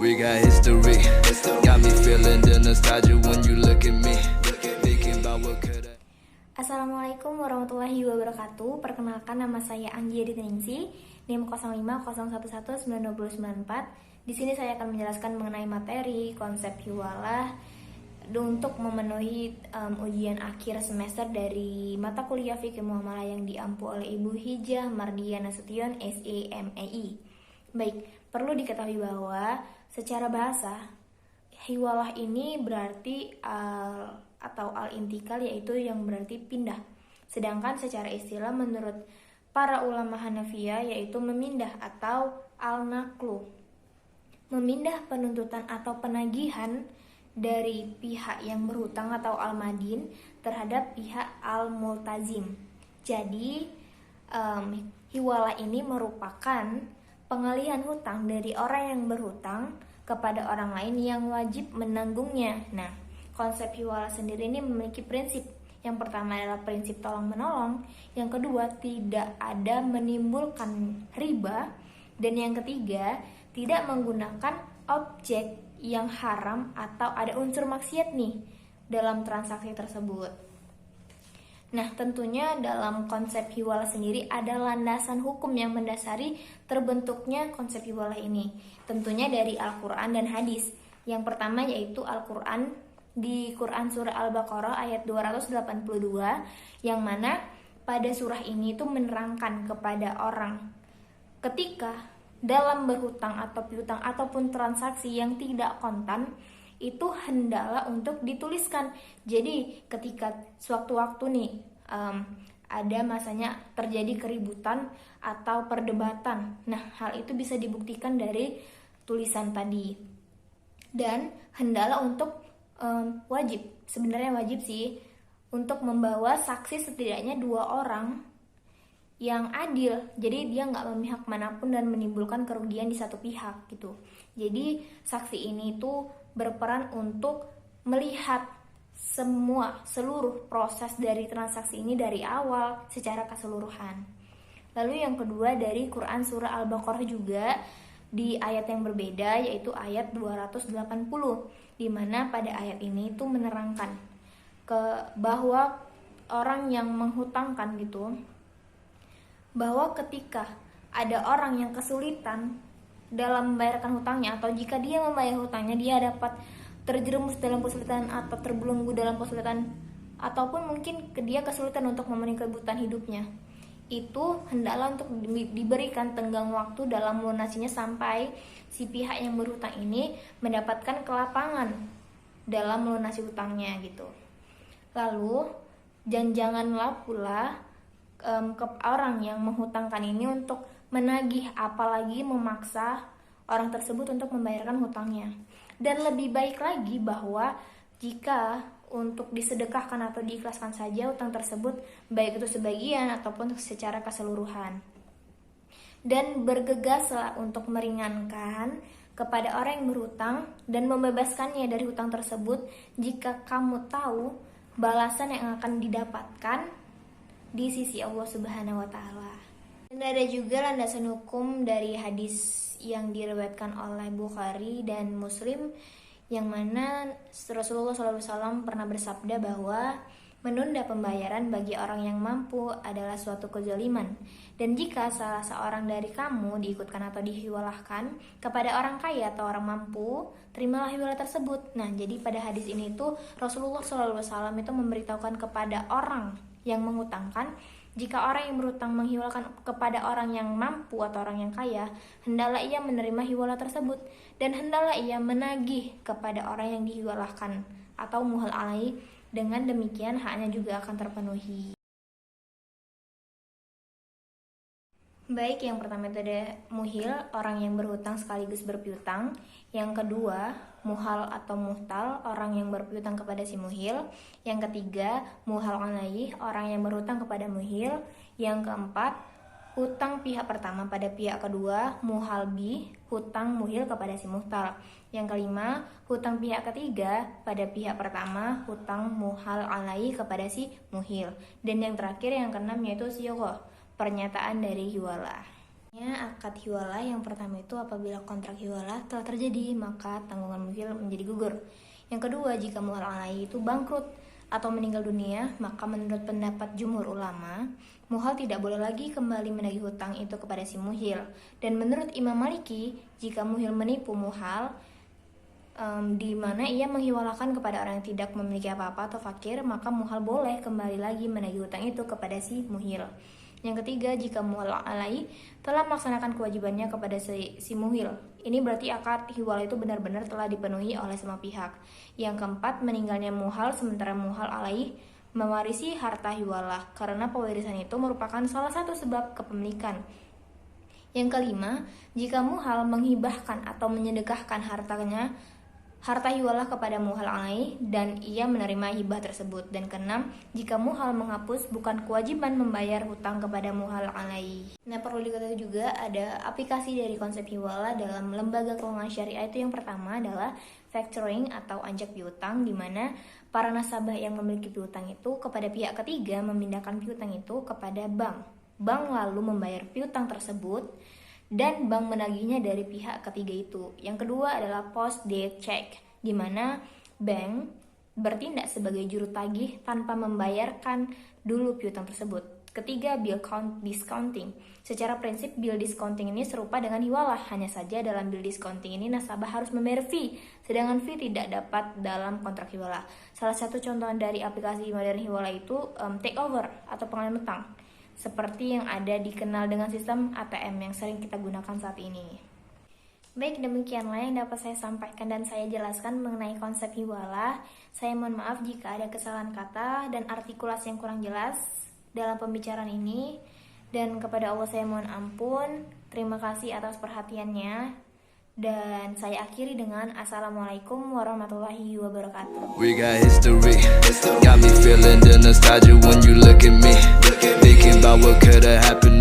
We got history. Got me feeling the nostalgia when you look at me. Thinking about what could I. Assalamualaikum warahmatullahi wabarakatuh. Perkenalkan, nama saya Anggi Ningsi, NIM 0501192094. Di sini saya akan menjelaskan mengenai materi konsep hiwalah untuk memenuhi ujian akhir semester dari mata kuliah Fikih Muamalah yang diampu oleh Ibu Hijah Mardiah Nasution, SEMEI. Baik, perlu diketahui bahwa secara bahasa hiwalah ini berarti atau al-intikal, yaitu yang berarti pindah. Sedangkan secara istilah menurut para ulama Hanafiyah yaitu memindah atau al-naqlu. Memindah penuntutan atau penagihan dari pihak yang berhutang atau al-madin terhadap pihak al-multazim. Jadi hiwalah ini merupakan pengalihan hutang dari orang yang berhutang kepada orang lain yang wajib menanggungnya. Nah, konsep hiwalah sendiri ini memiliki prinsip. Yang pertama adalah prinsip tolong-menolong, yang kedua tidak ada menimbulkan riba, dan yang ketiga tidak menggunakan objek yang haram atau ada unsur maksiat nih dalam transaksi tersebut. Nah, tentunya dalam konsep hiwalah sendiri ada landasan hukum yang mendasari terbentuknya konsep hiwalah ini. Tentunya dari Al-Quran dan hadis. Yang pertama yaitu Al-Quran di Quran surah Al-Baqarah ayat 282, yang mana pada surah ini itu menerangkan kepada orang ketika dalam berhutang atau piutang ataupun transaksi yang tidak kontan itu hendaklah untuk dituliskan. Jadi ketika sewaktu-waktu nih ada masanya terjadi keributan atau perdebatan, nah hal itu bisa dibuktikan dari tulisan tadi. Dan hendaklah untuk sebenarnya wajib sih untuk membawa saksi setidaknya 2 orang yang adil. Jadi dia nggak memihak manapun dan menimbulkan kerugian di satu pihak gitu. Jadi saksi ini tuh berperan untuk melihat seluruh proses dari transaksi ini dari awal secara keseluruhan. Lalu yang kedua dari Quran surah Al-Baqarah juga di ayat yang berbeda yaitu ayat 280, di mana pada ayat ini itu menerangkan bahwa orang yang menghutangkan gitu, bahwa ketika ada orang yang kesulitan dalam membayarkan hutangnya, atau jika dia membayar hutangnya dia dapat terjerumus dalam kesulitan atau terbelenggu dalam kesulitan, ataupun mungkin dia kesulitan untuk memenuhi kebutuhan hidupnya, itu hendaklah untuk diberikan tenggang waktu dalam melunasinya sampai si pihak yang berhutang ini mendapatkan kelapangan dalam melunasi hutangnya gitu. Lalu janganlah pula ke orang yang menghutangkan ini untuk menagih, apalagi memaksa orang tersebut untuk membayarkan hutangnya. Dan lebih baik lagi bahwa jika untuk disedekahkan atau diikhlaskan saja hutang tersebut, baik itu sebagian ataupun secara keseluruhan. Dan bergegaslah untuk meringankan kepada orang yang berhutang dan membebaskannya dari hutang tersebut jika kamu tahu balasan yang akan didapatkan di sisi Allah Subhanahu wa taala. Dan ada juga landasan hukum dari hadis yang diriwayatkan oleh Bukhari dan Muslim, yang mana Rasulullah SAW pernah bersabda bahwa menunda pembayaran bagi orang yang mampu adalah suatu kezaliman. Dan jika salah seorang dari kamu diikutkan atau dihiwalahkan kepada orang kaya atau orang mampu, terimalah hiwalah tersebut. Nah, jadi pada hadis ini tuh Rasulullah SAW itu memberitahukan kepada orang yang mengutangkan, jika orang yang berhutang menghiwalahkan kepada orang yang mampu atau orang yang kaya, hendaklah ia menerima hiwalah tersebut, dan hendaklah ia menagih kepada orang yang dihiwalahkan atau muhal alai. Dengan demikian haknya juga akan terpenuhi. Baik, yang pertama itu ada muhil, orang yang berhutang sekaligus berpiutang. Yang kedua, muhal atau muhtal, orang yang berpiutang kepada si muhil. Yang ketiga, muhal alaihi, orang yang berhutang kepada muhil. Yang keempat, hutang pihak pertama pada pihak kedua, muhal bi, hutang muhil kepada si muhtal. Yang kelima, hutang pihak ketiga pada pihak pertama, hutang muhal alaihi kepada si muhil. Dan yang terakhir, yang keenam, yaitu siyogoh, pernyataan dari hiwalah. Akad hiwalah yang pertama itu apabila kontrak hiwalah telah terjadi, maka tanggungan muhil menjadi gugur. Yang kedua, jika muhal alai itu bangkrut atau meninggal dunia, maka menurut pendapat jumhur ulama, muhal tidak boleh lagi kembali menagih hutang itu kepada si muhil. Dan menurut Imam Maliki, jika muhil menipu muhal, di mana ia menghiwalakan kepada orang yang tidak memiliki apa-apa atau fakir, maka muhal boleh kembali lagi menagih hutang itu kepada si muhil. Yang ketiga, jika muhal alai telah melaksanakan kewajibannya kepada si muhil. Ini berarti akad hiwalah itu benar-benar telah dipenuhi oleh semua pihak. Yang keempat, meninggalnya muhal sementara muhal alai mewarisi harta hiwalah, karena pewarisan itu merupakan salah satu sebab kepemilikan. Yang kelima, jika muhal menghibahkan atau menyedekahkan harta hiwalah kepada muhal alai dan ia menerima hibah tersebut. Dan keenam, jika muhal menghapus bukan kewajiban membayar hutang kepada muhal alai. Nah, perlu diketahui juga ada aplikasi dari konsep hiwalah dalam lembaga keuangan syariah. Itu yang pertama adalah factoring atau anjak piutang, di mana para nasabah yang memiliki piutang itu kepada pihak ketiga memindahkan piutang itu kepada bank. Bank lalu membayar piutang tersebut dan bank menagihnya dari pihak ketiga itu. Yang kedua adalah post date check, di mana bank bertindak sebagai juru tagih tanpa membayarkan dulu piutang tersebut. Ketiga, bill discounting. Secara prinsip bill discounting ini serupa dengan hiwalah, hanya saja dalam bill discounting ini nasabah harus membayar fee, sedangkan fee tidak dapat dalam kontrak hiwalah. Salah satu contoh dari aplikasi modern hiwalah itu takeover atau pengalihan utang, seperti yang ada dikenal dengan sistem ATM yang sering kita gunakan saat ini. Baik, demikianlah yang dapat saya sampaikan dan saya jelaskan mengenai konsep hiwalah. Saya mohon maaf jika ada kesalahan kata dan artikulasi yang kurang jelas dalam pembicaraan ini. Dan kepada Allah saya mohon ampun. Terima kasih atas perhatiannya. Dan saya akhiri dengan Assalamualaikum warahmatullahi wabarakatuh. We got history, got me feeling the nostalgia when you look at me, thinking about what could have happened.